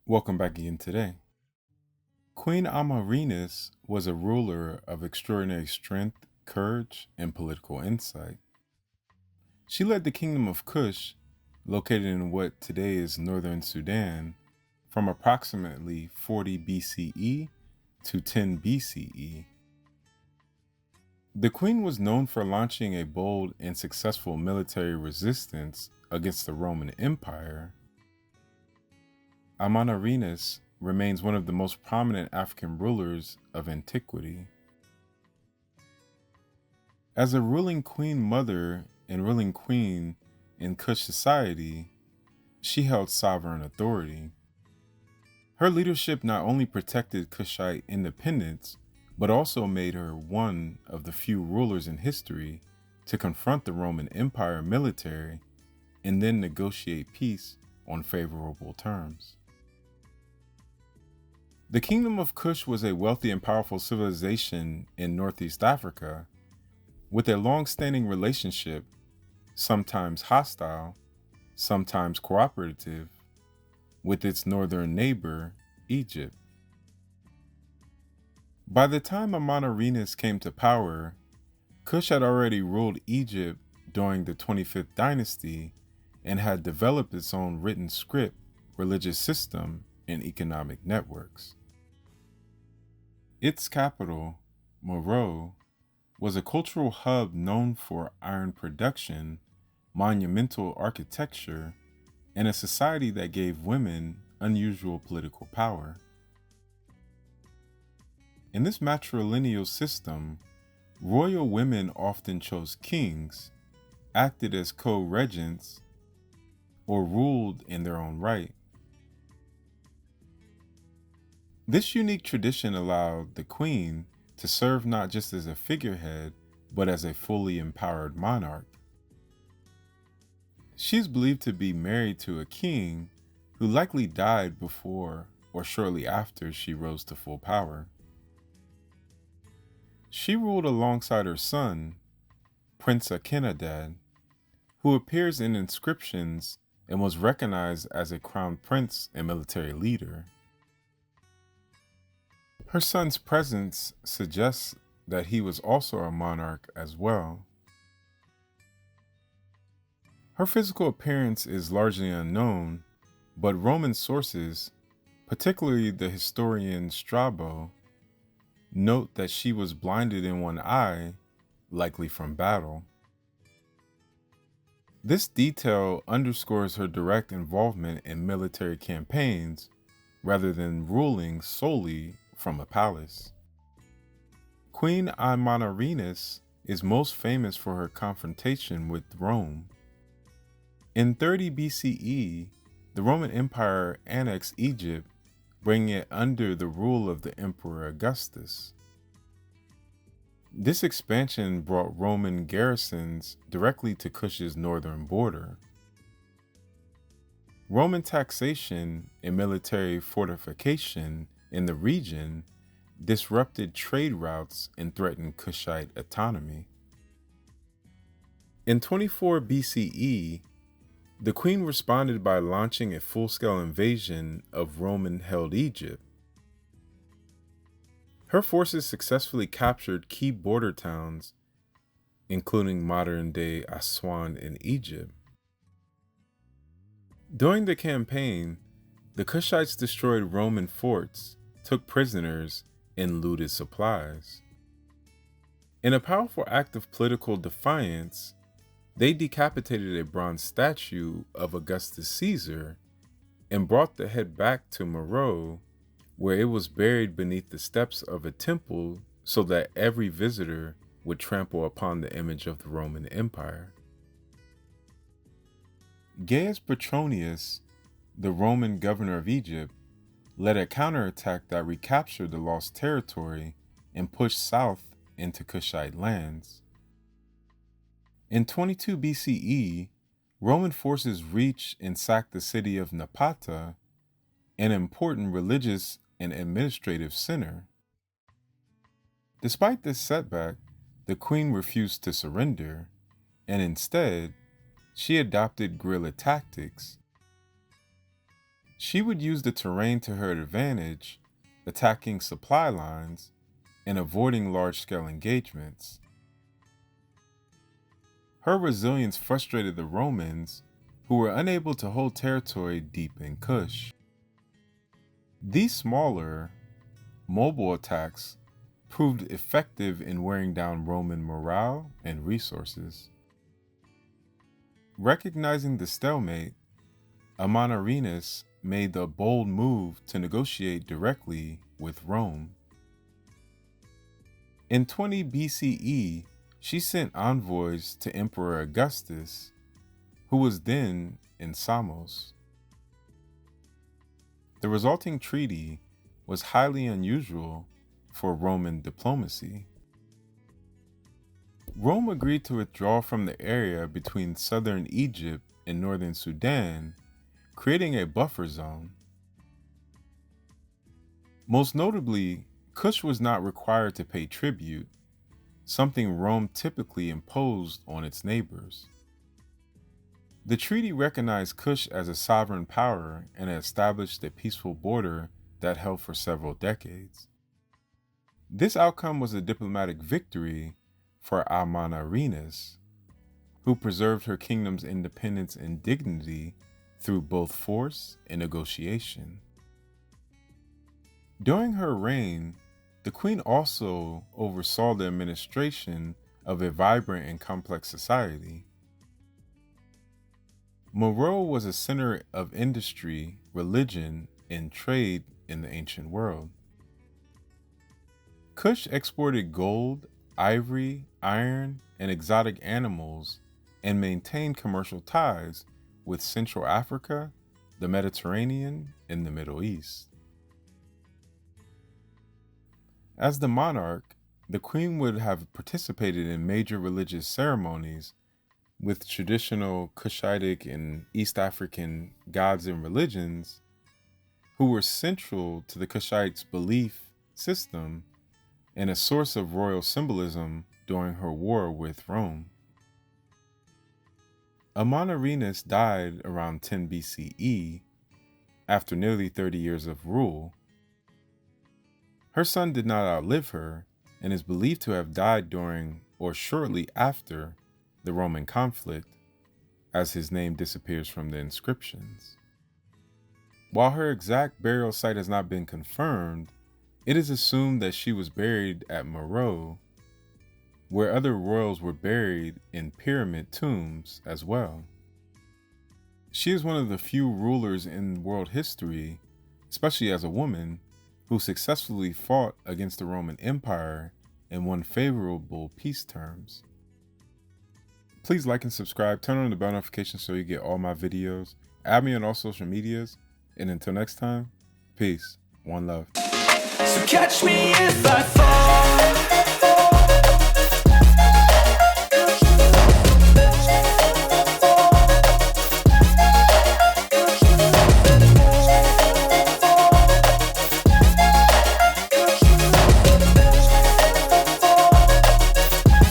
Welcome back again today. Queen Amanirenas was a ruler of extraordinary strength, courage, and political insight. She led the kingdom of Kush, located in what today is northern Sudan, from approximately 40 BCE to 10 BCE. The queen was known for launching a bold and successful military resistance against the Roman Empire. Amanirenas remains one of the most prominent African rulers of antiquity. As a ruling queen mother and ruling queen in Kush society, she held sovereign authority. Her leadership not only protected Kushite independence, but also made her one of the few rulers in history to confront the Roman Empire military and then negotiate peace on favorable terms. The Kingdom of Kush was a wealthy and powerful civilization in Northeast Africa, with a long-standing relationship, sometimes hostile, sometimes cooperative, with its northern neighbor, Egypt. By the time Amanirenas came to power, Kush had already ruled Egypt during the 25th dynasty and had developed its own written script, religious system, and economic networks. Its capital, Meroe, was a cultural hub known for iron production, monumental architecture, and a society that gave women unusual political power. In this matrilineal system, royal women often chose kings, acted as co-regents, or ruled in their own right. This unique tradition allowed the queen to serve not just as a figurehead, but as a fully empowered monarch. She is believed to be married to a king who likely died before or shortly after she rose to full power. She ruled alongside her son, Prince Akenadad, who appears in inscriptions and was recognized as a crown prince and military leader. Her son's presence suggests that he was also a monarch as well. Her physical appearance is largely unknown, but Roman sources, particularly the historian Strabo, note that she was blinded in one eye, likely from battle. This detail underscores her direct involvement in military campaigns rather than ruling solely from a palace. Queen Amanirenas is most famous for her confrontation with Rome. In 30 BCE, the Roman Empire annexed Egypt, bringing it under the rule of the Emperor Augustus. This expansion brought Roman garrisons directly to Kush's northern border. Roman taxation and military fortification in the region disrupted trade routes and threatened Kushite autonomy. In 24 BCE, the queen responded by launching a full-scale invasion of Roman-held Egypt. Her forces successfully captured key border towns, including modern-day Aswan in Egypt. During the campaign, the Kushites destroyed Roman forts, took prisoners, and looted supplies. In a powerful act of political defiance, they decapitated a bronze statue of Augustus Caesar and brought the head back to Meroe, where it was buried beneath the steps of a temple so that every visitor would trample upon the image of the Roman Empire. Gaius Petronius, the Roman governor of Egypt, led a counterattack that recaptured the lost territory and pushed south into Kushite lands. In 22 BCE, Roman forces reached and sacked the city of Napata, an important religious and administrative center. Despite this setback, the queen refused to surrender, and instead, she adopted guerrilla tactics. She would use the terrain to her advantage, attacking supply lines and avoiding large-scale engagements. Her resilience frustrated the Romans, who were unable to hold territory deep in Kush. These smaller, mobile attacks proved effective in wearing down Roman morale and resources. Recognizing the stalemate, Amanirenas made the bold move to negotiate directly with Rome. In 20 BCE, she sent envoys to Emperor Augustus, who was then in Samos. The resulting treaty was highly unusual for Roman diplomacy. Rome agreed to withdraw from the area between southern Egypt and northern Sudan, creating a buffer zone. Most notably, Kush was not required to pay tribute, something Rome typically imposed on its neighbors. The treaty recognized Kush as a sovereign power and established a peaceful border that held for several decades. This outcome was a diplomatic victory for Amanirenas, who preserved her kingdom's independence and dignity through both force and negotiation. During her reign, the queen also oversaw the administration of a vibrant and complex society. Meroe was a center of industry, religion, and trade in the ancient world. Kush exported gold, ivory, iron, and exotic animals and maintained commercial ties with Central Africa, the Mediterranean, and the Middle East. As the monarch, the queen would have participated in major religious ceremonies with traditional Kushitic and East African gods and religions who were central to the Kushites' belief system and a source of royal symbolism during her war with Rome. Amanirenas died around 10 BCE after nearly 30 years of rule. Her son did not outlive her and is believed to have died during or shortly after the Roman conflict, as his name disappears from the inscriptions. While her exact burial site has not been confirmed, it is assumed that she was buried at Meroe, where other royals were buried in pyramid tombs as well. She is one of the few rulers in world history, especially as a woman, who successfully fought against the Roman Empire and won favorable peace terms. Please like and subscribe, turn on the bell notifications so you get all my videos. Add me on all social medias, and until next time, peace, one love. So catch me if I fall.